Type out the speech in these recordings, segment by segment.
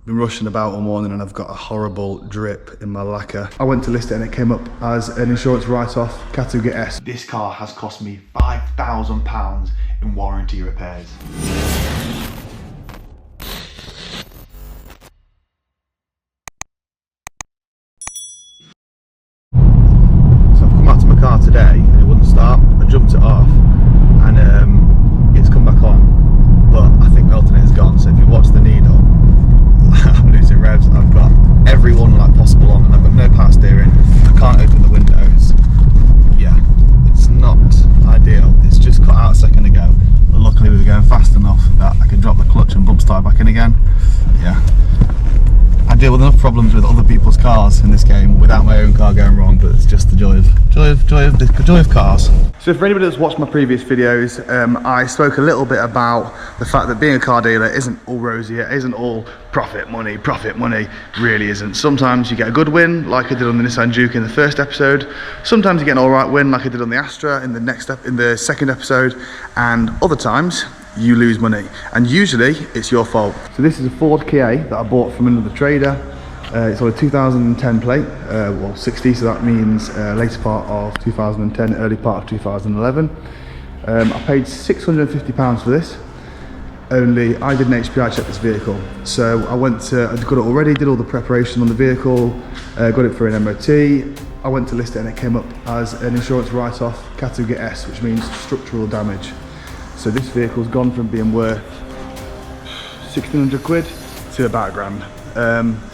been rushing about all morning and I've got a horrible drip in my lacquer. I went to list it and it came up as an insurance write-off, category S. This car has cost me £5,000 in warranty repairs. Car today and it wouldn't start. I jumped it off and it's come back on, but I think the alternator's gone. So if you watch the needle, I'm losing revs. I've got everyone like possible on and I've got no power steering. I can't open the windows. Yeah, it's not ideal. It's just cut out a second ago, but luckily we were going fast enough that I could drop the clutch and bump start back in again. Yeah, I deal with enough problems with other people's cars in this game without my own car going wrong, but it's just the joy of cars. So for anybody that's watched my previous videos, I spoke a little bit about the fact that being a car dealer isn't all rosy, it isn't all profit money, really isn't. Sometimes you get a good win, like I did on the Nissan Juke in the first episode. Sometimes you get an alright win, like I did on the Astra in the second episode, and other times you lose money, and usually it's your fault. So this is a Ford Kia that I bought from another trader. It's on a 2010 plate, well 60, so that means later part of 2010, early part of 2011. I paid £650 for this, only I did an HPI check this vehicle. So I got it already, did all the preparation on the vehicle, got it for an MOT. I went to list it and it came up as an insurance write-off, category S, which means structural damage. So this vehicle's gone from being worth 1,600 quid to about £1,000.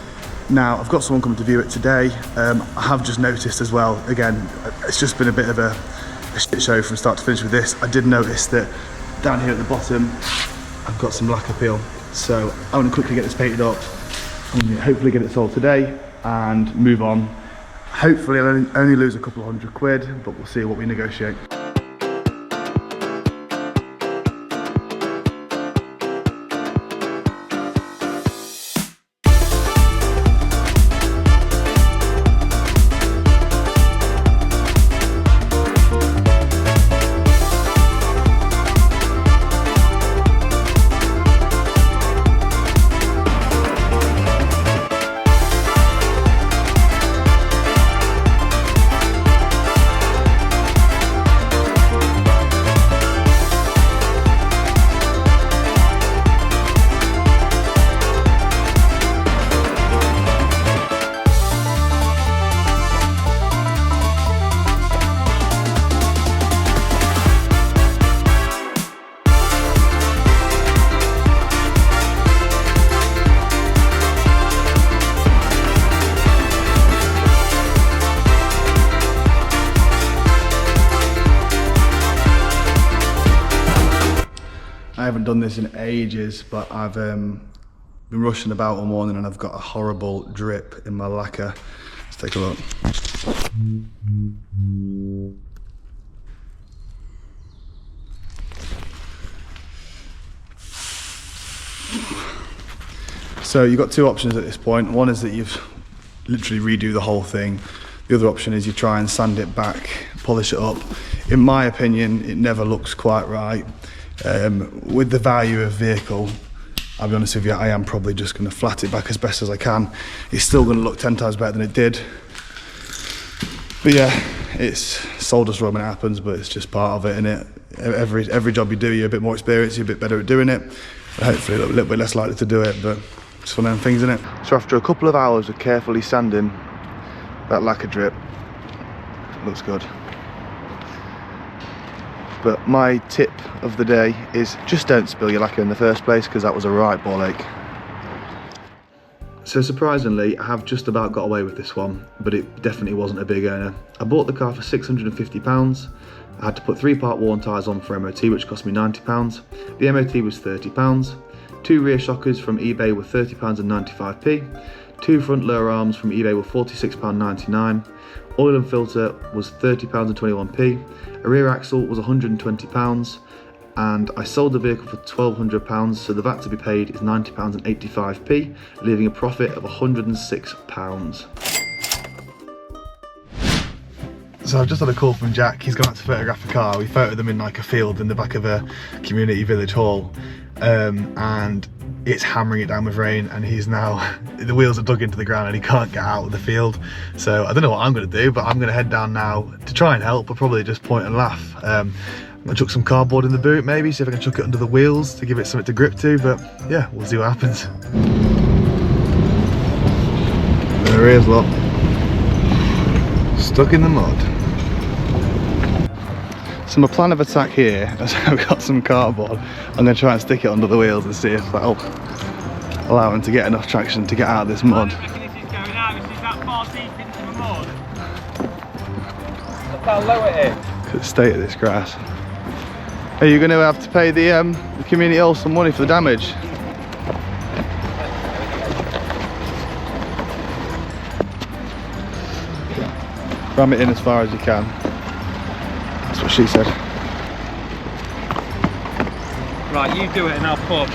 Now I've got someone coming to view it today. I have just noticed as well, again, it's just been a bit of a shit show from start to finish with this. I did notice that down here at the bottom, I've got some lacquer peel. So I'm going to quickly get this painted up and hopefully get it sold today and move on. Hopefully I'll only lose a couple of hundred quid, but we'll see what we negotiate. I haven't done this in ages, but I've been rushing about all morning and I've got a horrible drip in my lacquer. Let's take a look. So you've got two options at this point. One is that you've literally redo the whole thing. The other option is you try and sand it back, polish it up. In my opinion, it never looks quite right. With the value of vehicle, I'll be honest with you, I am probably just going to flat it back as best as I can. It's still going to look 10 times better than it did. But yeah, it's soul destroying when it happens, but it's just part of it, innit? Every job you do, you're a bit more experienced, you're a bit better at doing it. Hopefully a little bit less likely to do it, but it's one of them things, isn't it? So after a couple of hours of carefully sanding that lacquer drip, it looks good. But my tip of the day is just don't spill your lacquer in the first place, because that was a right ball ache. So surprisingly, I have just about got away with this one, but it definitely wasn't a big earner. I bought the car for £650. I had to put 3-part worn tyres on for MOT, which cost me £90. The MOT was £30. 2 rear shockers from eBay were £30 and 95p. 2 front lower arms from eBay were £46.99. Oil and filter was £30 and 21p. A rear axle was £120, and I sold the vehicle for £1,200, so the VAT to be paid is £90 and 85p, leaving a profit of £106. So I've just had a call from Jack. He's gone out to photograph a car. We photoed them in like a field in the back of a community village hall, and it's hammering it down with rain, and he's now, the wheels are dug into the ground and he can't get out of the field. So I don't know what I'm going to do, but I'm going to head down now to try and help, but probably just point and laugh. I'm going to chuck some cardboard in the boot maybe, see if I can chuck it under the wheels to give it something to grip to, but yeah, we'll see what happens. There he is, look. Stuck in the mud. So my plan of attack here is I've got some cardboard. I'm going to try and stick it under the wheels and see if that'll allow him to get enough traction to get out of this mud. I reckon this is going out. This is that far deep into the mud. Look how low it is. Look at the state of this grass. Are you going to have to pay the community hall some money for the damage? Ram it in as far as you can. That's what she said. Right, you do it and I'll push.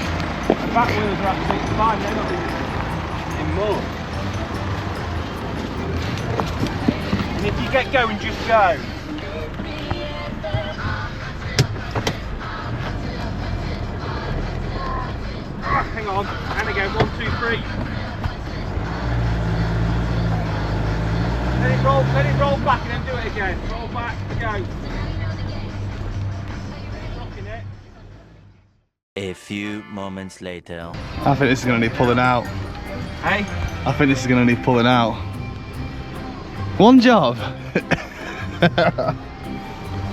The back wheels are absolutely fine, they're not in mud. And if you get going, just go. Hang on, and again, 1, 2, 3. Let it roll back and then do it again. Roll back, go. Rocking it. A few moments later. I think this is going to need pulling out. Hey? I think this is going to need pulling out. One job.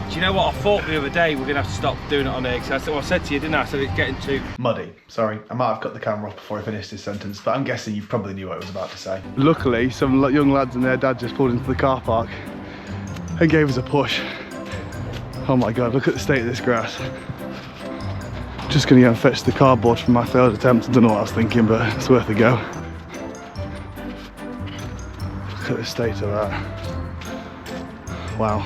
Do you know what I thought the other day? We're going to have to stop doing it on here, because that's what I said to you, didn't I? So it's getting too Muddy. Sorry, I might have cut the camera off before I finished this sentence, but I'm guessing you probably knew what I was about to say. Luckily, some young lads and their dad just pulled into the car park and gave us a push. Oh my God, look at the state of this grass. Just going to go and fetch the cardboard from my failed attempt. I don't know what I was thinking, but it's worth a go. Look at the state of that. Wow.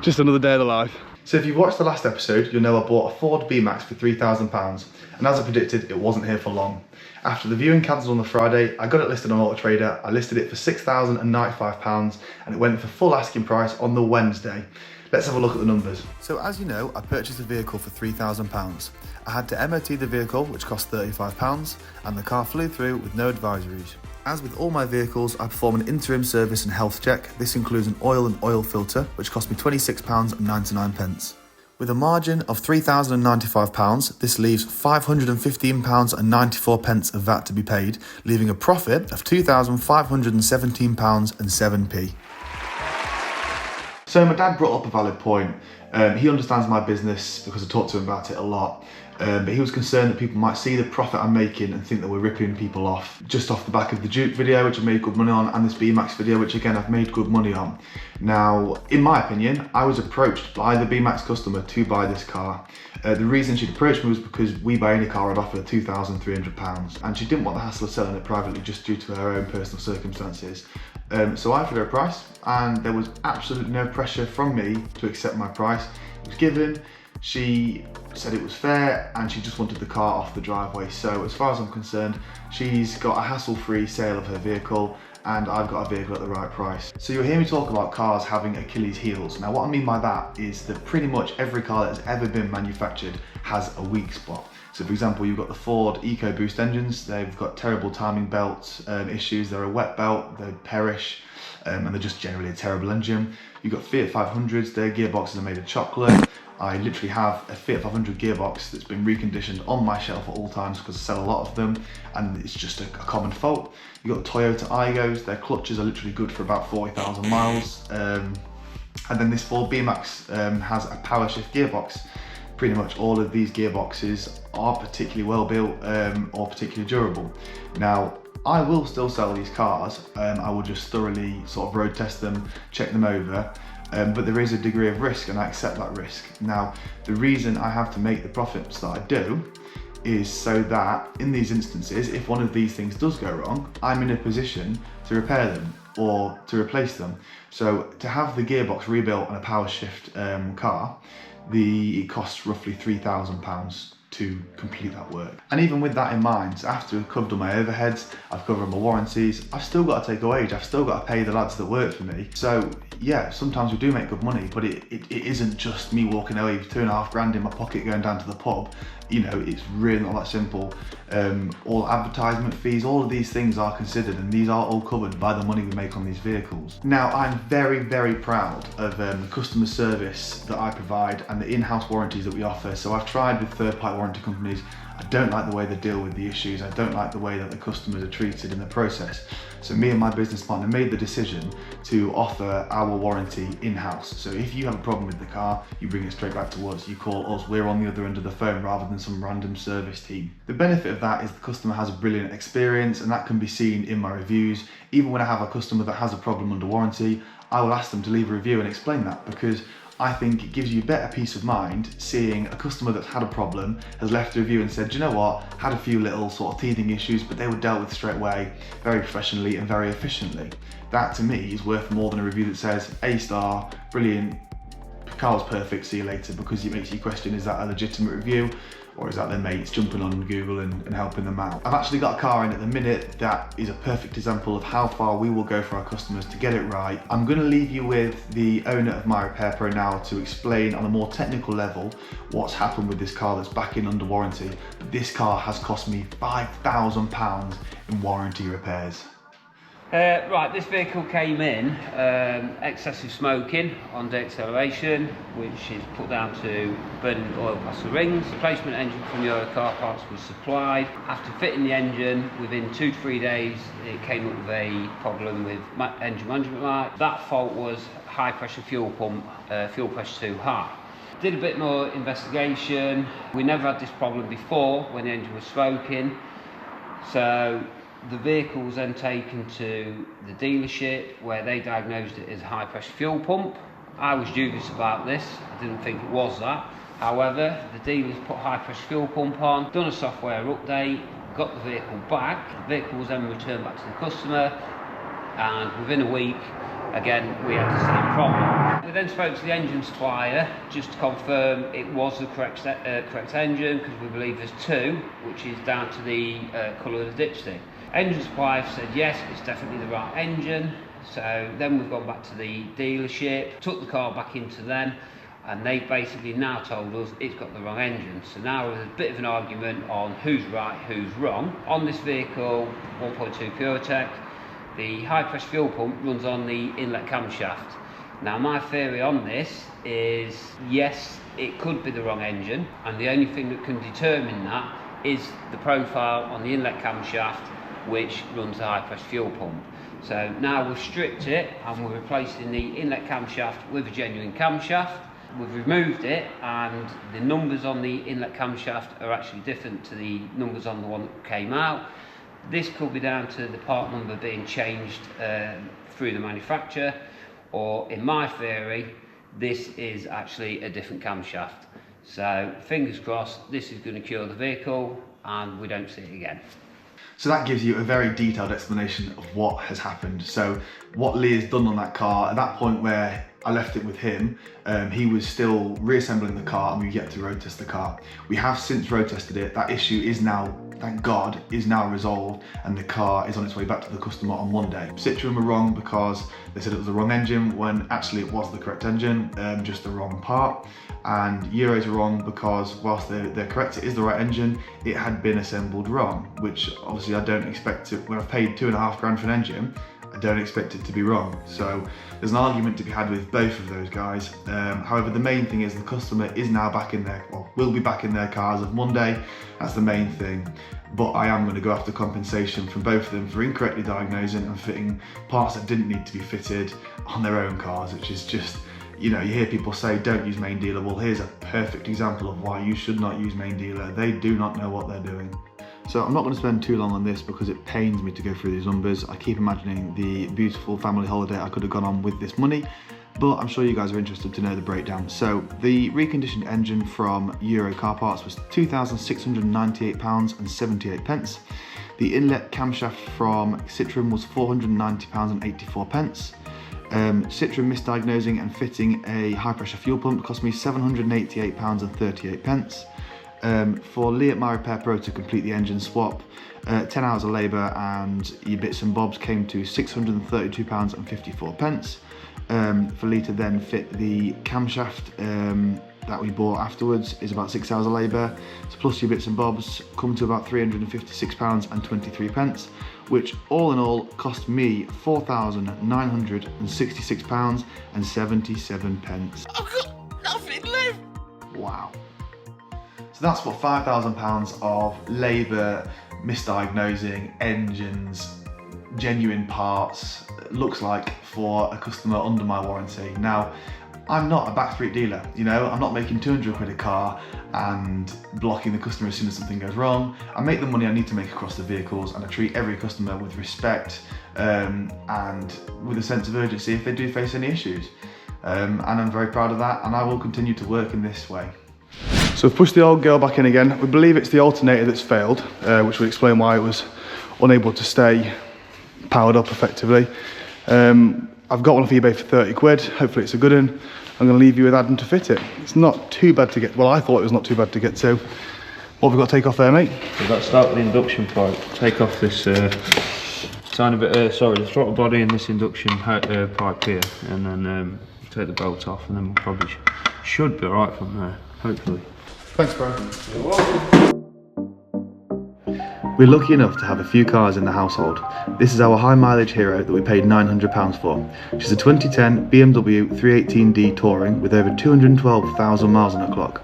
Just another day of the life. So if you've watched the last episode, you'll know I bought a Ford B-Max for £3,000, and as I predicted, it wasn't here for long. After the viewing cancelled on the Friday, I got it listed on Auto Trader. I listed it for £6,095, and it went for full asking price on the Wednesday. Let's have a look at the numbers. So as you know, I purchased a vehicle for £3,000. I had to MOT the vehicle, which cost £35, and the car flew through with no advisories. As with all my vehicles, I perform an interim service and health check. This includes an oil and oil filter, which cost me £26.99. With a margin of £3,095, this leaves £515.94 of VAT to be paid, leaving a profit of £2,517.07p. So my dad brought up a valid point. He understands my business because I talk to him about it a lot. But he was concerned that people might see the profit I'm making and think that we're ripping people off. Just off the back of the Duke video, which I made good money on, and this B-Max video, which again I've made good money on. Now, in my opinion, I was approached by the B-Max customer to buy this car. The reason she'd approached me was because We Buy Any Car had offered £2,300, and she didn't want the hassle of selling it privately just due to her own personal circumstances. So I offered her a price, and there was absolutely no pressure from me to accept my price. It was given. She said it was fair, and she just wanted the car off the driveway. So as far as I'm concerned, she's got a hassle-free sale of her vehicle, and I've got a vehicle at the right price. So you'll hear me talk about cars having Achilles heels. Now what I mean by that is that pretty much every car that has ever been manufactured has a weak spot. So for example, you've got the Ford EcoBoost engines. They've got terrible timing belt issues. They're a wet belt, they perish, and they're just generally a terrible engine. You've got Fiat 500s, their gearboxes are made of chocolate. I literally have a Fiat 500 gearbox that's been reconditioned on my shelf at all times because I sell a lot of them, and it's just a common fault. You've got Toyota Aigos, their clutches are literally good for about 40,000 miles. And then this Ford B-Max has a power shift gearbox. Pretty much all of these gearboxes are particularly well built or particularly durable. Now, I will still sell these cars. I will just thoroughly sort of road test them, check them over. But there is a degree of risk, and I accept that risk. Now, the reason I have to make the profits that I do is so that in these instances, if one of these things does go wrong, I'm in a position to repair them or to replace them. So to have the gearbox rebuilt on a power shift car, it costs roughly £3,000. to complete that work. And even with that in mind, so after I've covered all my overheads, I've covered my warranties, I've still got to take a wage, I've still got to pay the lads that work for me. So yeah, sometimes we do make good money, but it isn't just me walking away with 2.5 grand in my pocket going down to the pub. You know, it's really not that simple. All advertisement fees, all of these things are considered, and these are all covered by the money we make on these vehicles. Now, I'm very, very proud of the customer service that I provide and the in-house warranties that we offer. So I've tried with third-party warranty companies. I don't like the way they deal with the issues. I don't like the way that the customers are treated in the process. So me and my business partner made the decision to offer our warranty in-house. So if you have a problem with the car, you bring it straight back to us. You call us, we're on the other end of the phone rather than some random service team. The benefit of that is the customer has a brilliant experience, and that can be seen in my reviews. Even when I have a customer that has a problem under warranty, I will ask them to leave a review and explain that, because I think it gives you better peace of mind seeing a customer that's had a problem, has left a review and said, do you know what, had a few little sort of teething issues, but they were dealt with straight away, very professionally and very efficiently. That to me is worth more than a review that says, A-star, brilliant, car was perfect, see you later, because it makes you question, is that a legitimate review? Or is that their mates jumping on Google and helping them out? I've actually got a car in at the minute that is a perfect example of how far we will go for our customers to get it right. I'm going to leave you with the owner of My Repair Pro now to explain on a more technical level what's happened with this car that's back in under warranty. But this car has cost me £5,000 in warranty repairs. Right, this vehicle came in excessive smoking on de-acceleration, which is put down to burning oil past the rings. Replacement engine from Euro car parts was supplied. After fitting the engine, within 2 to 3 days, it came up with a problem with engine management light. That fault was high pressure fuel pump, fuel pressure too high. Did a bit more investigation. We never had this problem before when the engine was smoking. So the vehicle was then taken to the dealership where they diagnosed it as a high pressure fuel pump. I was dubious about this, I didn't think it was that. However, the dealers put high pressure fuel pump on, done a software update, got the vehicle back. The vehicle was then returned back to the customer, and within a week, again, we had the same problem. We then spoke to the engine supplier just to confirm it was the correct engine, because we believe there's two, which is down to the colour of the dipstick. Engine supplier said yes, it's definitely the right engine. So then we've gone back to the dealership, took the car back into them, and they basically now told us it's got the wrong engine. So now there's a bit of an argument on who's right, who's wrong. On this vehicle, 1.2 PureTech, the high pressure fuel pump runs on the inlet camshaft. Now my theory on this is, yes, it could be the wrong engine, and the only thing that can determine that is the profile on the inlet camshaft, which runs the high pressure fuel pump. So now we've stripped it and we're replacing the inlet camshaft with a genuine camshaft. We've removed it, and the numbers on the inlet camshaft are actually different to the numbers on the one that came out. This could be down to the part number being changed through the manufacturer, or in my theory, this is actually a different camshaft. So fingers crossed, this is going to cure the vehicle and we don't see it again. So that gives you a very detailed explanation of what has happened. So what Lee has done on that car, at that point where I left it with him, he was still reassembling the car and we've yet to road test the car. We have since road tested it. That issue is now, thank God, is now resolved, and the car is on its way back to the customer on Monday. Citroen were wrong because they said it was the wrong engine when actually it was the correct engine, just the wrong part. And Euros were wrong because whilst they're correct, it is the right engine, it had been assembled wrong, which obviously I don't expect to, when I've paid 2.5 grand for an engine, I don't expect it to be wrong. So there's an argument to be had with both of those guys. However, the main thing is the customer is now back in their, or will be back in their car as of Monday. That's the main thing. But I am going to go after compensation from both of them for incorrectly diagnosing and fitting parts that didn't need to be fitted on their own cars, which is just, you know, you hear people say don't use main dealer. Well, here's a perfect example of why you should not use main dealer. They do not know what they're doing. So I'm not going to spend too long on this because it pains me to go through these numbers. I keep imagining the beautiful family holiday I could have gone on with this money, but I'm sure you guys are interested to know the breakdown. So the reconditioned engine from Euro Car Parts was £2,698.78. The inlet camshaft from Citroen was £490.84. Citroen misdiagnosing and fitting a high pressure fuel pump cost me £788.38. For Lee at My Repair Pro to complete the engine swap, 10 hours of labour and your bits and bobs came to £632.54. For Lee to then fit the camshaft that we bought afterwards is about 6 hours of labour, so plus your bits and bobs come to about £356.23, which all in all cost me £4,966.77. I've got nothing left. Wow. So that's what £5,000 of labour, misdiagnosing engines, genuine parts looks like for a customer under my warranty. Now, I'm not a backstreet dealer, you know, I'm not making 200 quid a car and blocking the customer as soon as something goes wrong. I make the money I need to make across the vehicles, and I treat every customer with respect and with a sense of urgency if they do face any issues. And I'm very proud of that, and I will continue to work in this way. So we've pushed the old girl back in again. We believe it's the alternator that's failed, which will explain why it was unable to stay powered up effectively. I've got one off eBay for 30 quid. Hopefully it's a good one. I'm going to leave you with Adam to fit it. It's not too bad to get, well, I thought it was not too bad to get to. What have we got to take off there, mate? We've got to start with the induction pipe. Take off this tiny bit, the throttle body and this induction pipe here, and then take the bolt off, and then we'll probably should be alright from there, hopefully. Thanks, bro. You're welcome. We're lucky enough to have a few cars in the household. This is our high mileage hero that we paid £900 for. She's a 2010 BMW 318D Touring with over 212,000 miles on her clock.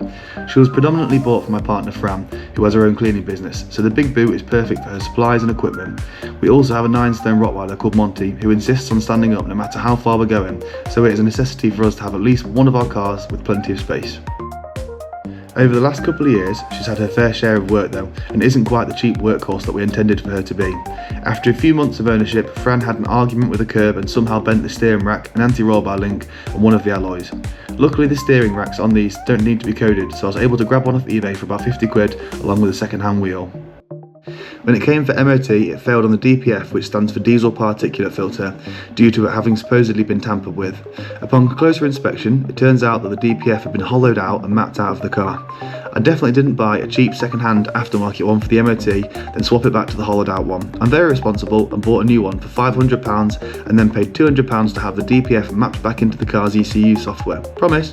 She was predominantly bought for my partner Fran, who has her own cleaning business, so the big boot is perfect for her supplies and equipment. We also have a 9-stone Rottweiler called Monty, who insists on standing up no matter how far we're going, so it is a necessity for us to have at least one of our cars with plenty of space. Over the last couple of years, she's had her fair share of work though, and isn't quite the cheap workhorse that we intended for her to be. After a few months of ownership, Fran had an argument with a curb and somehow bent the steering rack, an anti-roll bar link, and one of the alloys. Luckily the steering racks on these don't need to be coded, so I was able to grab one off eBay for about 50 quid, along with a second-hand wheel. When it came for MOT, it failed on the DPF, which stands for diesel particulate filter, due to it having supposedly been tampered with. Upon closer inspection, it turns out that the DPF had been hollowed out and mapped out of the car. I definitely didn't buy a cheap second-hand aftermarket one for the MOT, then swap it back to the hollowed out one. I'm very responsible and bought a new one for £500 and then paid £200 to have the DPF mapped back into the car's ECU software. Promise.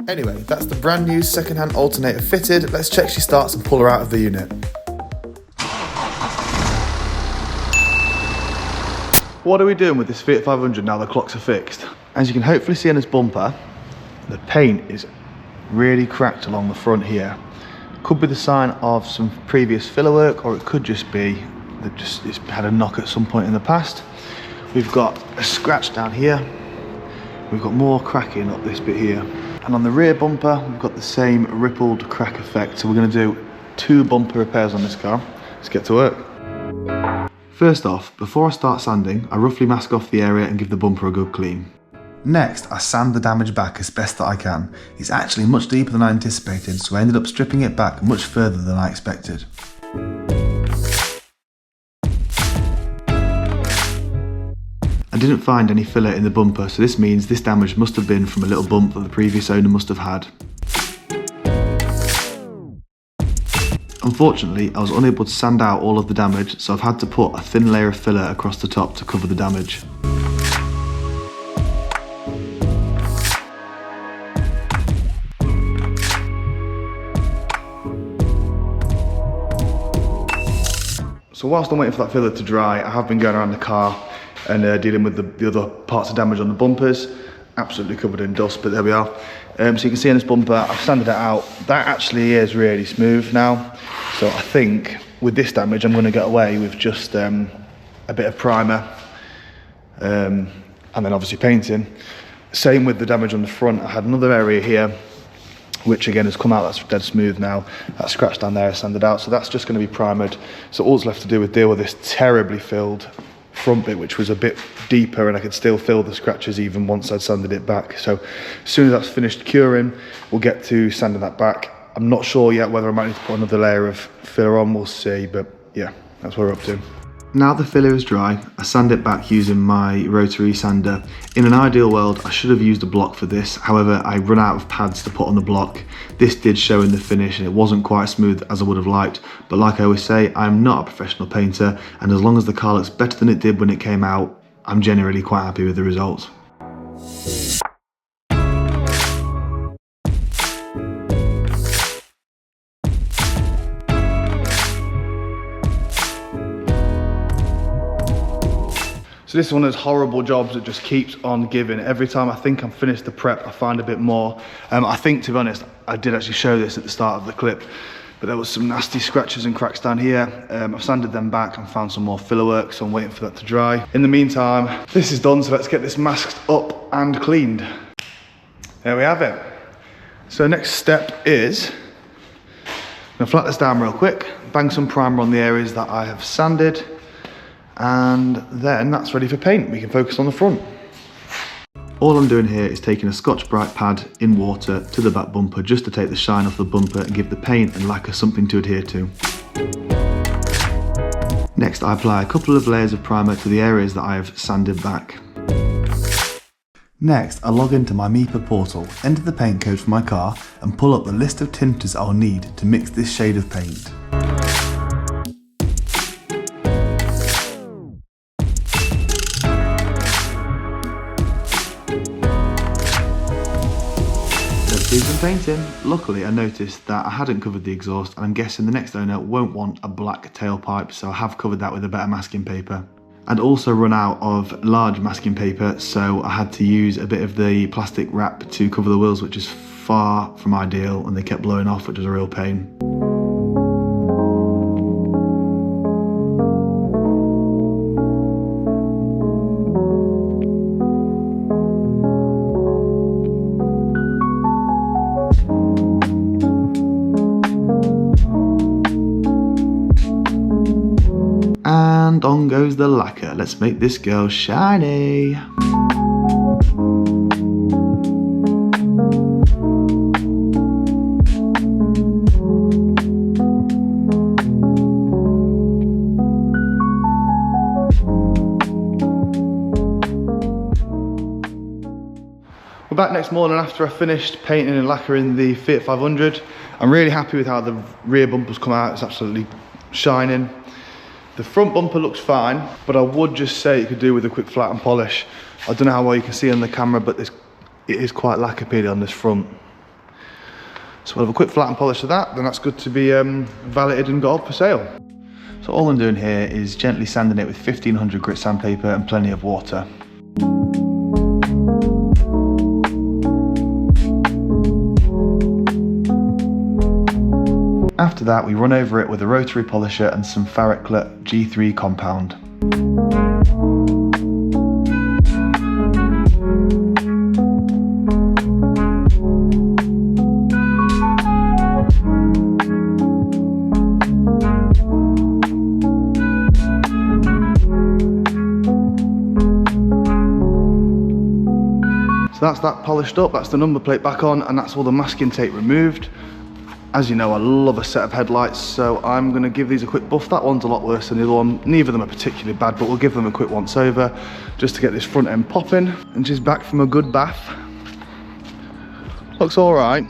Anyway, that's the brand new second-hand alternator fitted. Let's check she starts and pull her out of the unit. What are we doing with this Fiat 500 now the clocks are fixed? As you can hopefully see on this bumper, the paint is really cracked along the front here. Could be the sign of some previous filler work, or it could just be that it's had a knock at some point in the past. We've got a scratch down here. We've got more cracking up this bit here. And on the rear bumper, we've got the same rippled crack effect. So we're going to do 2 bumper repairs on this car. Let's get to work. First off, before I start sanding, I roughly mask off the area and give the bumper a good clean. Next, I sand the damage back as best that I can. It's actually much deeper than I anticipated, so I ended up stripping it back much further than I expected. I didn't find any filler in the bumper, so this means this damage must have been from a little bump that the previous owner must have had. Unfortunately, I was unable to sand out all of the damage, so I've had to put a thin layer of filler across the top to cover the damage. So whilst I'm waiting for that filler to dry, I have been going around the car and dealing with the other parts of damage on the bumpers. Absolutely covered in dust, but there we are. So you can see on this bumper, I've sanded it out. That actually is really smooth now. So I think with this damage, I'm going to get away with just a bit of primer and then obviously painting. Same with the damage on the front. I had another area here, which again has come out, that's dead smooth now. That scratch down there is sanded out, so that's just going to be primered. So all's left to do is deal with this terribly filled front bit, which was a bit deeper, and I could still feel the scratches even once I'd sanded it back. So as soon as that's finished curing, we'll get to sanding that back. I'm not sure yet whether I might need to put another layer of filler on, we'll see, but yeah, that's what we're up to. Now the filler is dry, I sand it back using my rotary sander. In an ideal world, I should have used a block for this, however I run out of pads to put on the block. This did show in the finish and it wasn't quite as smooth as I would have liked, but like I always say, I'm not a professional painter, and as long as the car looks better than it did when it came out, I'm generally quite happy with the results. So this is one of those horrible jobs that just keeps on giving. Every time I think I'm finished the prep, I find a bit more. I think, to be honest, I did actually show this at the start of the clip, but there was some nasty scratches and cracks down here. I've sanded them back and found some more filler work, so I'm waiting for that to dry. In the meantime, this is done, so let's get this masked up and cleaned. There we have it. So next step is, I'm gonna flat this down real quick, bang some primer on the areas that I have sanded, and then that's ready for paint. We can focus on the front. All I'm doing here is taking a Scotch-Brite pad in water to the back bumper just to take the shine off the bumper and give the paint and lacquer something to adhere to. Next, I apply a couple of layers of primer to the areas that I have sanded back. Next, I log into my MIPA portal, enter the paint code for my car and pull up the list of tinters I'll need to mix this shade of paint. Do some painting. Luckily I noticed that I hadn't covered the exhaust, and I'm guessing the next owner won't want a black tailpipe, so I have covered that with a better masking paper. I'd also run out of large masking paper, so I had to use a bit of the plastic wrap to cover the wheels, which is far from ideal, and they kept blowing off, which was a real pain. And on goes the lacquer. Let's make this girl shiny. We're back next morning after I finished painting and lacquering the Fiat 500. I'm really happy with how the rear bumper's come out. It's absolutely shining. The front bumper looks fine, but I would just say it could do with a quick flat and polish. I don't know how well you can see on the camera, but it is quite lacquer peely on this front. So we'll have a quick flat and polish of that, then that's good to be valeted and got up for sale. So all I'm doing here is gently sanding it with 1500 grit sandpaper and plenty of water. After that, we run over it with a rotary polisher and some Ferriclet G3 compound. So that's that polished up, that's the number plate back on, and that's all the masking tape removed. As you know, I love a set of headlights, so I'm going to give these a quick buff. That one's a lot worse than the other one. Neither of them are particularly bad, but we'll give them a quick once over just to get this front end popping. And she's back from a good bath. Looks all right.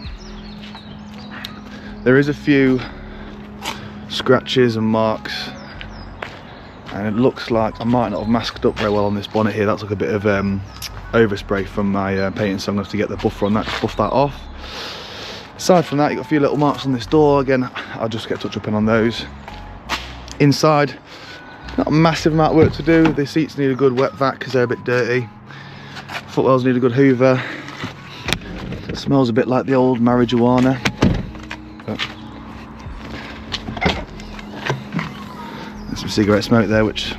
There is a few scratches and marks, and it looks like I might not have masked up very well on this bonnet here. That's like a bit of overspray from my painting, so I'm going to have to get the buffer on that to buff that off. Aside from that, you've got a few little marks on this door. Again, I'll just get touch up on those. Inside, not a massive amount of work to do. The seats need a good wet vac because they're a bit dirty. Footwells need a good hoover. It smells a bit like the old marijuana. But there's some cigarette smoke there, which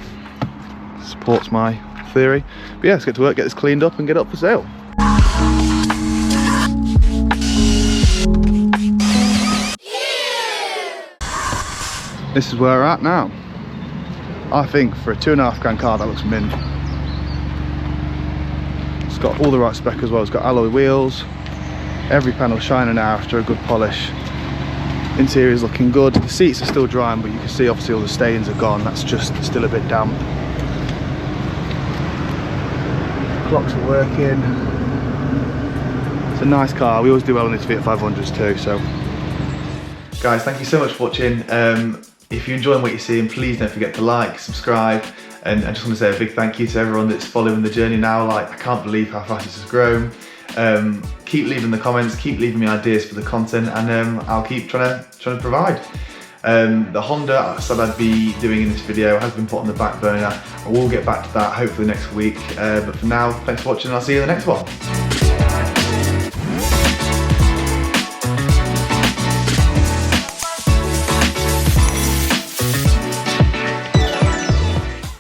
supports my theory. But yeah, let's get to work, get this cleaned up and get it up for sale. This is where we're at now. I think for a £2.5 car that looks mint. It's got all the right spec as well. It's got alloy wheels, every panel shining now after a good polish. Interior is looking good. The seats are still drying, but you can see obviously all the stains are gone. That's just still a bit damp. Clocks are working. It's a nice car. We always do well on these Fiat 500s too. So, guys, thank you so much for watching. If you're enjoying what you're seeing, please don't forget to like, subscribe, and I just want to say a big thank you to everyone that's following the journey now. Like, I can't believe how fast this has grown. Keep leaving the comments, keep leaving me ideas for the content, and I'll keep trying to provide. The Honda I said I'd be doing in this video has been put on the back burner. I will get back to that hopefully next week, but for now, thanks for watching and I'll see you in the next one.